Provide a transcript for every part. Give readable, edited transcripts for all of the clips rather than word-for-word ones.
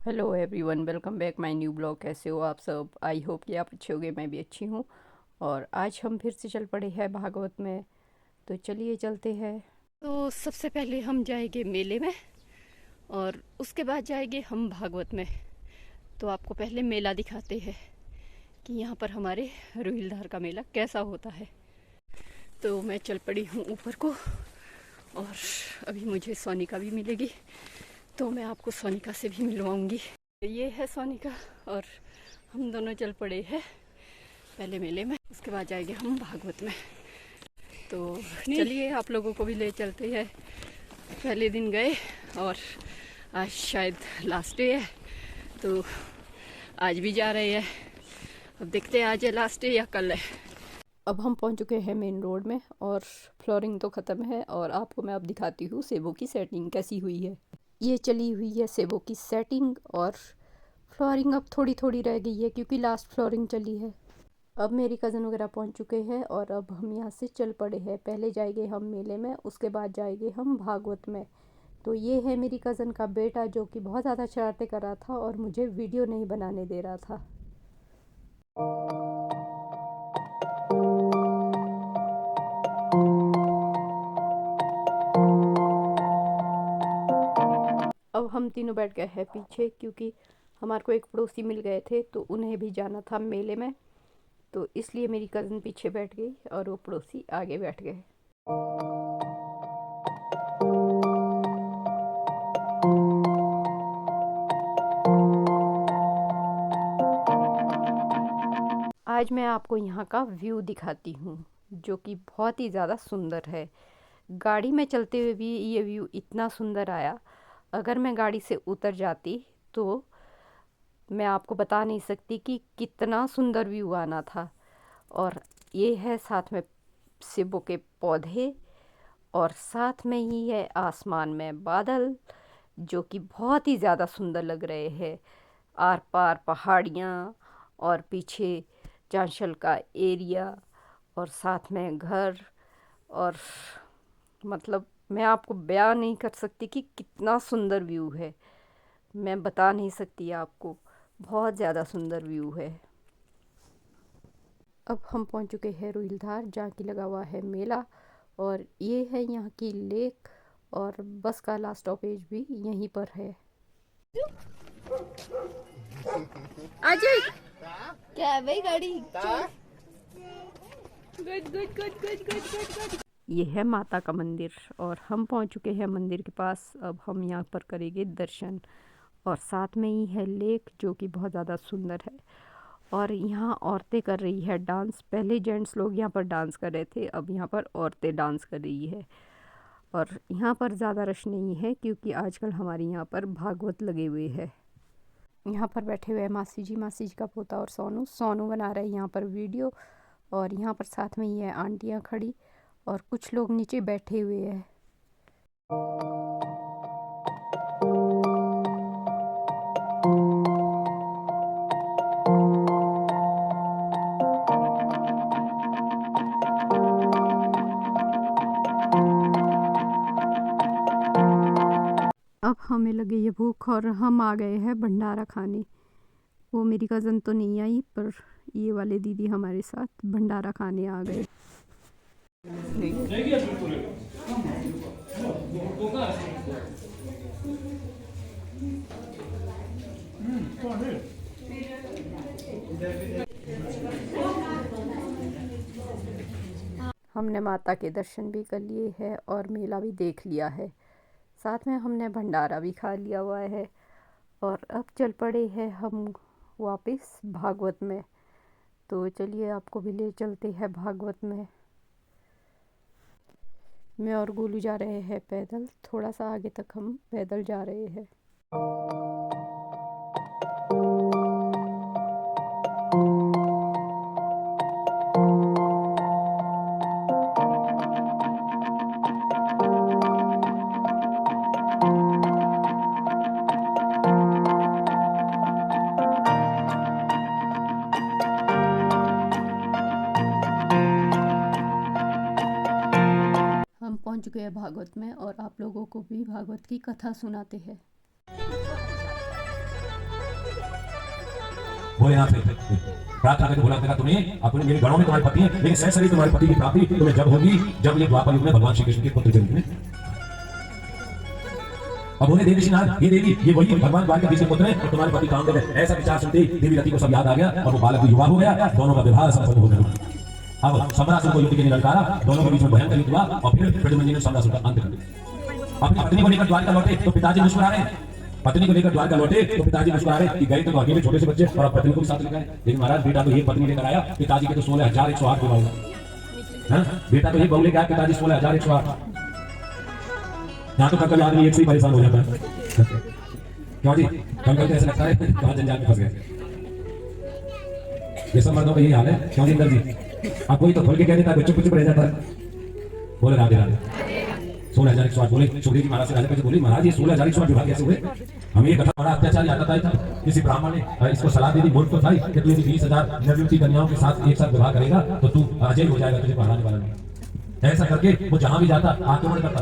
Hello everyone, welcome back my new blog. कैसे हो आप सब? आई होप कि आप अच्छे होंगे, मैं भी अच्छी हूँ। और आज हम फिर से चल पड़े हैं भागवत में। तो चलिए चलते हैं। तो सबसे पहले हम जाएंगे मेले में और उसके बाद जाएंगे हम भागवत में। तो आपको पहले मेला दिखाते हैं कि यहाँ पर हमारे रोहिलधार का मेला कैसा होता है। तो मैं चल पड़ी हूँ ऊपर को और अभी मुझे सोनिका भी मिलेगी, तो मैं आपको सोनिका से भी मिलवाऊंगी। ये है सोनिका और हम दोनों चल पड़े हैं पहले मेले में, उसके बाद जाएंगे हम भागवत में। तो चलिए आप लोगों को भी ले चलते हैं। पहले दिन गए और आज शायद लास्ट डे है, तो आज भी जा रहे हैं। अब देखते हैं आज है लास्ट डे या कल है। अब हम पहुंच चुके हैं मेन रोड में और फ्लोरिंग तो ख़त्म है और आपको मैं अब दिखाती हूँ सेबों की सेटिंग कैसी हुई है। ये चली हुई है सेबों की सेटिंग और फ्लोरिंग अब थोड़ी थोड़ी रह गई है क्योंकि लास्ट फ्लोरिंग चली है। अब मेरी कज़न वगैरह पहुंच चुके हैं और अब हम यहाँ से चल पड़े हैं। पहले जाएंगे हम मेले में, उसके बाद जाएंगे हम भागवत में। तो ये है मेरी कज़न का बेटा जो कि बहुत ज़्यादा शरारतें कर रहा था और मुझे वीडियो नहीं बनाने दे रहा था। अब हम तीनों बैठ गए हैं पीछे क्योंकि हमारे को एक पड़ोसी मिल गए थे, तो उन्हें भी जाना था मेले में। तो इसलिए मेरी कज़न पीछे बैठ गई और वो पड़ोसी आगे बैठ गए। आज मैं आपको यहाँ का व्यू दिखाती हूँ जो कि बहुत ही ज़्यादा सुंदर है। गाड़ी में चलते हुए भी ये व्यू इतना सुंदर आया। अगर मैं गाड़ी से उतर जाती तो मैं आपको बता नहीं सकती कि कितना सुंदर व्यू आना था। और ये है साथ में सेबों के पौधे और साथ में ही है आसमान में बादल जो कि बहुत ही ज़्यादा सुंदर लग रहे हैं। आर पार पहाड़ियाँ और पीछे चांशल का एरिया और साथ में घर। और मतलब मैं आपको बयां नहीं कर सकती कि कितना सुंदर व्यू है। मैं बता नहीं सकती आपको, बहुत ज़्यादा सुंदर व्यू है। अब हम पहुंच चुके हैं रोहिलधार जहाँ की लगा हुआ है मेला और ये है यहाँ की लेक और बस का लास्ट स्टॉपेज भी यहीं पर है। अजय क्या है भाई गाड़ी? Good good good good good good good. ये है माता का मंदिर और हम पहुंच चुके हैं मंदिर के पास। अब हम यहाँ पर करेंगे दर्शन और साथ में ही है लेक जो कि बहुत ज़्यादा सुंदर है। और यहाँ औरतें कर रही है डांस। पहले जेंट्स लोग यहाँ पर डांस कर रहे थे, अब यहाँ पर औरतें डांस कर रही है। और यहाँ पर ज़्यादा रश नहीं है क्योंकि आजकल हमारे यहाँ पर भागवत लगे हुए हैं। यहाँ पर बैठे हुए हैं मासी जी का पोता और सोनू सोनू बना रहे हैं यहाँ पर वीडियो। और यहाँ पर साथ में ही है आंटियाँ खड़ी और कुछ लोग नीचे बैठे हुए हैं। अब हमें लगी ये भूख और हम आ गए हैं भंडारा खाने। वो मेरी कज़न तो नहीं आई पर ये वाले दीदी हमारे साथ भंडारा खाने आ गए। हमने माता के दर्शन भी कर लिए हैं और मेला भी देख लिया है। साथ में हमने भंडारा भी खा लिया हुआ है और अब चल पड़े हैं हम वापस भागवत में। तो चलिए आपको भी ले चलते हैं भागवत में। मैं और गोलू जा रहे हैं पैदल, थोड़ा सा आगे तक हम पैदल जा रहे हैं। हम पहुंच चुके हैं भागवत में और आप लोगों को भी भागवत की कथा सुनाते हैं। भोलेनाथ से प्रार्थना करके भोला कहा तुम्हें अपने मेरे गणों में तुम्हारे पति है, लेकिन सहसा ही तुम्हारे पति की प्राप्ति तुम्हें जब होगी जब ये द्वापर युग में भगवान श्री कृष्ण के पुत्र के रूप में। अब बोले देवी नाथ ये देवी ये वही भगवान द्वारकाधीश के पुत्र है और तुम्हारे पति कामदेव है। ऐसा विचार सुनते ही देवी रति को सब याद आ गया और वो बालक युवा हो गया, दोनों का विवाह संपन्न हो गया। अब सम्रासुर को युद्ध के लिए ललकारा, दोनों के बीच में भयंकर युद्ध हुआ और फिर प्रद्युम्न ने सम्रासुर का अंत कर दिया। अपनी पत्नी को लेकर द्वारका लौटे तो पिताजी मुस्कुरा रहे हैं, पत्नी को लेकर द्वारका लौटे तो पिताजी मुस्कुरा रहे कि गए तो अकेले छोटे से बच्चे और पत्नी को भी साथ लेकर आए। लेकिन महाराज बेटा तो ये पत्नी लेकर आया, पिताजी के तो 16,108 विवाह हुआ। बेटा तो ये बहू लेकर आया, पिताजी 16,108। यहाँ तो कल आदमी एक से ही परेशान हो जाता है। क्यों जी कल कल ऐसा लगता है कहाँ जंजाल में फंस गए। ये सब मर्दों का यही हाल है। क्यों जी इंदर जी आप कोई तो खोल के कह देता है, चुप चुप रह जाता है। बोले राधे राधे। 16,108 बोले सुखदेव जी महाराज से राजा बोली महाराज ये 16,108 विवाह कैसे हुए? हमें ये कथा बड़ा अत्याचार आता था। किसी ब्राह्मण ने इसको सलाह दे दी, मूर्ख तो था कि तू यदि 20,000 नवयुवती कन्याओं के साथ एक साथ विवाह करेगा तो तू अजय हो जाएगा, तुझे पढ़ाने वाला नहीं। ऐसा करके वो जहां भी जाता आक्रमण करता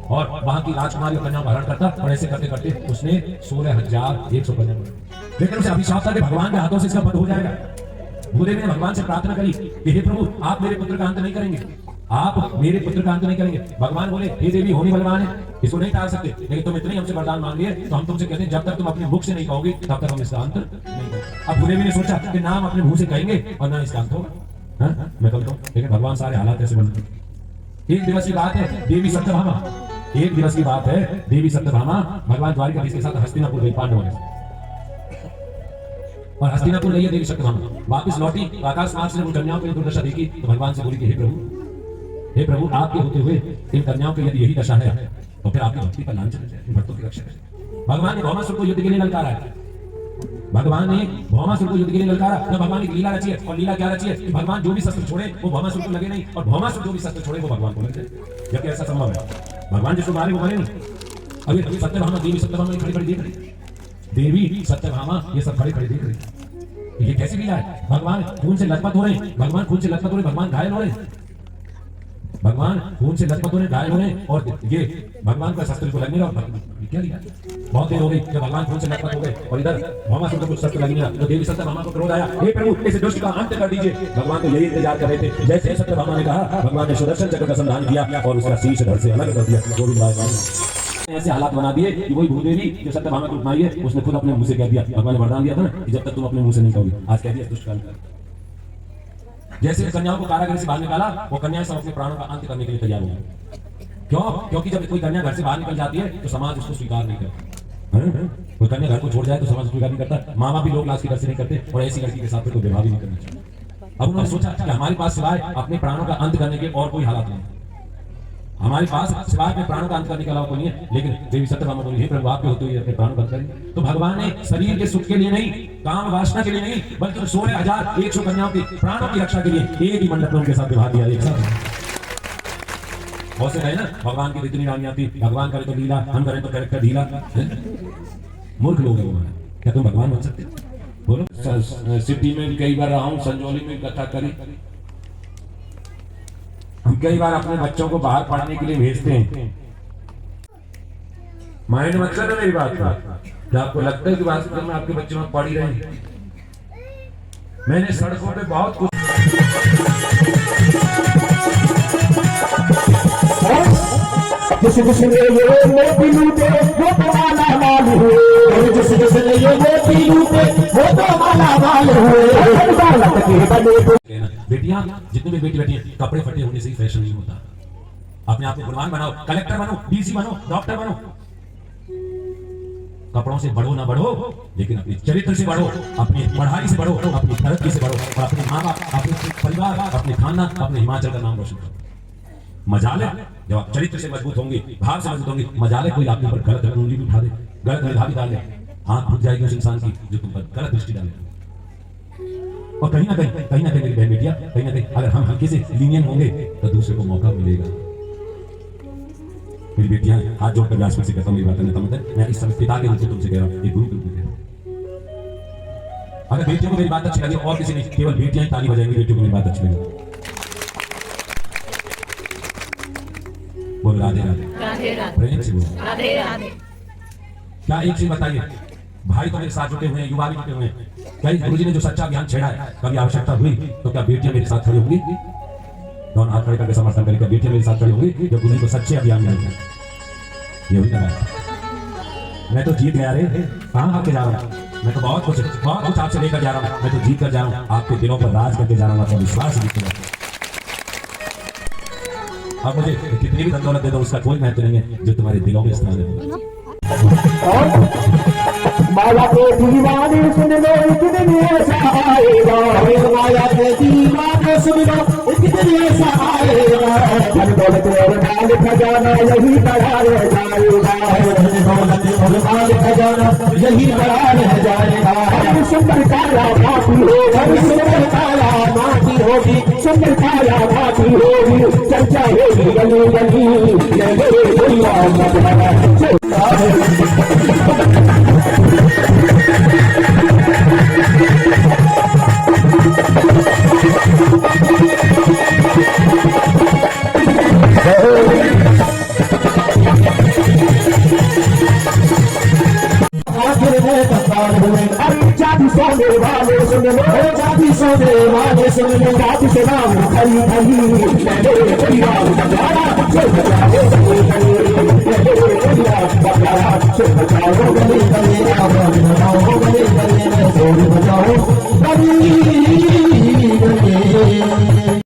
और वहां की राजकुमारी कन्याओं का हरण करता और ऐसे करते करते उसने 16,100 कन्या बनाई। लेकिन उसे अभिशाप था कि भगवान के हाथों से इसका वध हो जाएगा। भूदेवी ने भगवान से प्रार्थना करी कि हे प्रभु आप मेरे पुत्र का अंत नहीं करेंगे, आप मेरे पुत्र का अंत नहीं करेंगे। भगवान बोले हे देवी होनी बलवान है, इसको नहीं टाल सकते, लेकिन तुम इतने हमसे वरदान मांग लिए तो हम तुमसे कहते हैं जब तक तुम अपने मुख से नहीं कहोगे तब तक हम इसका अंत नहीं करेंगे। अब भूदेवी ने सोचा कि ना हम अपने मुंह से कहेंगे और ना इसका अंत होगा। मैं कहता हूँ लेकिन भगवान सारे हालात ऐसे बनते। एक दिवस की बात है, देवी सत्यभामा, एक दिवस की बात है, देवी सत्यभामा भगवान द्वारकाधीश के साथ हस्तिनापुर गई पांडवों के और हस्तिनापुर गई है देवी सत्यभामा। वापस लौटी आकाश मार्ग से कन्याओं की दुर्दशा देखी तो भगवान से बोली कि हे प्रभु आपके होते हुए इन कन्याओं की यदि यही दशा है तो फिर आपकी भक्ति पर लांछन है, भक्तों की रक्षा है। भगवान ने भौमासुर को युद्ध के लिए ललकारा है। भगवान ने भौमासुर को युद्ध के लिए ललकारा। तो भगवान की लीला रची है और लीला क्या रची है कि भगवान जो भी शस्त्र छोड़े वो भौमासुर को लगे नहीं और भौमासुर जो भी शस्त्र छोड़े वो भगवान को लगे, जबकि ऐसा संभव है। भगवान जिसको मारे वो मरे नहीं। अभी सत्यभामा देवी सत्यभामा खड़ी खड़ी देख रही, देवी सत्यभामा ये सब खड़े खड़े देख रही। ये कैसी लीला है? भगवान खून से लथपथ हो रहे हैं, भगवान खून से लथपथ हो रहे, भगवान घायल हो रहे हैं, भगवान खून से लथपथ हो रहे, घायल हो रहे और ये भगवान का शस्त्र को लगने रहा। क्या लीला? बहुत देर हो गई जब भगवान खून से लथपथ हो गए और इधर भौमासुर को कुछ शस्त्र लगने लगा तो देवी सत्यभामा को क्रोध आया, हे प्रभु इस दुष्ट का अंत कर दीजिए। भगवान तो यही इंतजार कर रहे थे। जैसे सत्यभामा ने कहा भगवान ने सुदर्शन चक्र का संधान किया और उसका शीश धड़ से अलग कर दिया। गोविंद ऐसे हालात बना दिए कि वही भूदेवी जो सत्यभामा को मारी है उसने खुद अपने मुंह से कह दिया। भगवान ने वरदान दिया था ना कि जब तक तुम अपने मुंह से नहीं कहोगे, आज कह दिया दुष्ट काल। जैसे कन्याओं को कारागृह से बाहर निकाला वो कन्याएं सब अपने प्राणों का अंत करने के लिए तैयार हो गई। क्यों? क्योंकि जब कोई कन्या घर से बाहर निकल जाती है तो समाज उसको स्वीकार नहीं करता। कोई कन्या घर को छोड़ जाए तो समाज स्वीकार नहीं करता, माँ बाप भी लोग लाश की डर से नहीं करते और ऐसी लड़की के साथ कोई विवाह भी नहीं करना चाहिए। अब उन्होंने सोचा कि हमारे पास सिवाय अपने प्राणों का अंत करने के और कोई हालात नहीं, हमारे पास सिवाय अपने प्राणों का अंत करने के अलावा कोई नहीं है। लेकिन देवी सत्यभामा बोली हे प्रभु आपके होते हुए अपने प्राणों का अंत करें। तो भगवान ने शरीर के सुख के लिए नहीं, काम वासना के लिए नहीं, बल्कि 16,100 कन्याओं के प्राणों की रक्षा के लिए एक ही मंडप में उनके साथ विवाह दिया। एक साथ बहुत से कहे ना भगवान की इतनी रानियां थी, भगवान करे तो लीला, हम करें तो कैरेक्टर ढीला। मूर्ख लोग हैं वो। क्या तुम भगवान बन सकते? बोलो। सिटी में कई बार रहा हूं, संजौली में कथा करी। हम कई बार अपने बच्चों को बाहर पढ़ने के लिए भेजते हैं। माइंड मत करना मेरी बात का, क्या आपको लगता है कि वास्तव में आपके बच्चे में पढ़ ही रहे हैं? मैंने सड़कों पे बहुत कुछ जिसने ये मोती लूटे वो तो माला माल हुए, जिसने ये मोती लूटे वो तो माला माल हुए। बेटियां जितनी भी बेटी बैठी हैं, कपड़े फटे होने से ही फैशन नहीं होता। अपने आप को गुणवान बनाओ, कलेक्टर बनो, डीसी बनो, डॉक्टर बनो। कपड़ों से बढ़ो ना बढ़ो, लेकिन अपने चरित्र से बढ़ो, अपनी पढ़ाई से बढ़ो, अपनी तरक्की से बढ़ो और अपने माँ बाप, अपने परिवार, अपने खानदान, अपने हिमाचल का नाम रोशन करो। मजाले जब आप चरित्र से मजबूत होंगे, भाव से मजबूत होंगे, मजाले कोई आपके ऊपर गलत उंगली भी उठा दे, गलत निर्धारी डाल दे, हाथ फूट जाएगी उस इंसान की जो तुम पर गलत दृष्टि डाले। और कहीं ना कहीं मेरी बहन बेटियां, कहीं ना कहीं अगर हम हल्के से लीनियन होंगे तो दूसरे को मौका मिलेगा। मेरी बेटियां हाथ जोड़कर व्यासपीठ से कहता हूं, मेरी बात करने का मतलब मैं इस समय पिता के रूप में तुमसे कह रहा हूं, एक गुरु के रूप में कह रहा हूं। अगर बेटियों को मेरी बात अच्छी लगी और किसी नहीं, केवल बेटियां ही ताली बजाएंगी, बेटियों को मेरी बात अच्छी लगी। बोल राधे राधे, राधे राधे, प्रेम से बोलो राधे राधे। क्या एक चीज बताइए, भाई तो मेरे साथ जुटे हुए हैं, युवा भी जुटे हुए हैं। क्या गुरु जी ने जो सच्चा ज्ञान छेड़ा है, कभी आवश्यकता हुई तो क्या बेटियां मेरे साथ खड़ी होंगी? दोनों हाथ खड़े करके समर्थन करें, क्या बेटियां मेरे साथ खड़ी होंगी जब गुरु जी को सच्चे अभियान में? ये हुई ना बात। मैं तो जीत गया रे, कहाँ आके जा रहा हूँ? मैं तो बहुत कुछ आपसे लेकर जा रहा हूँ। मैं तो जीत कर जा रहा हूँ, आपके दिलों पर राज करके जा रहा हूँ, आपका विश्वास जीत कर। अब मुझे कितनी भी धन दौलत दे दो, उसका कोई महत्व नहीं है जो तुम्हारे दिलों में स्थान है। माया के दीवाने सुन लो, एक दिन ऐसा आएगा। माया के दीवाने सुन लो, एक दिन ऐसा आएगा। धन दौलत और माल खजाना यही बढ़ा रह जाएगा। धन दौलत और माल खजाना यही बढ़ा रह जाएगा। सुंदर काया माटी होगी, सुंदर काया माटी होगी, सुंदर काया माटी होगी। चर्चा होगी गली गली, जाति सोने वाले सुन लो, जाति सोने वाले सुन लो, जाति से नाम खरी खरी बचाओ गली गली।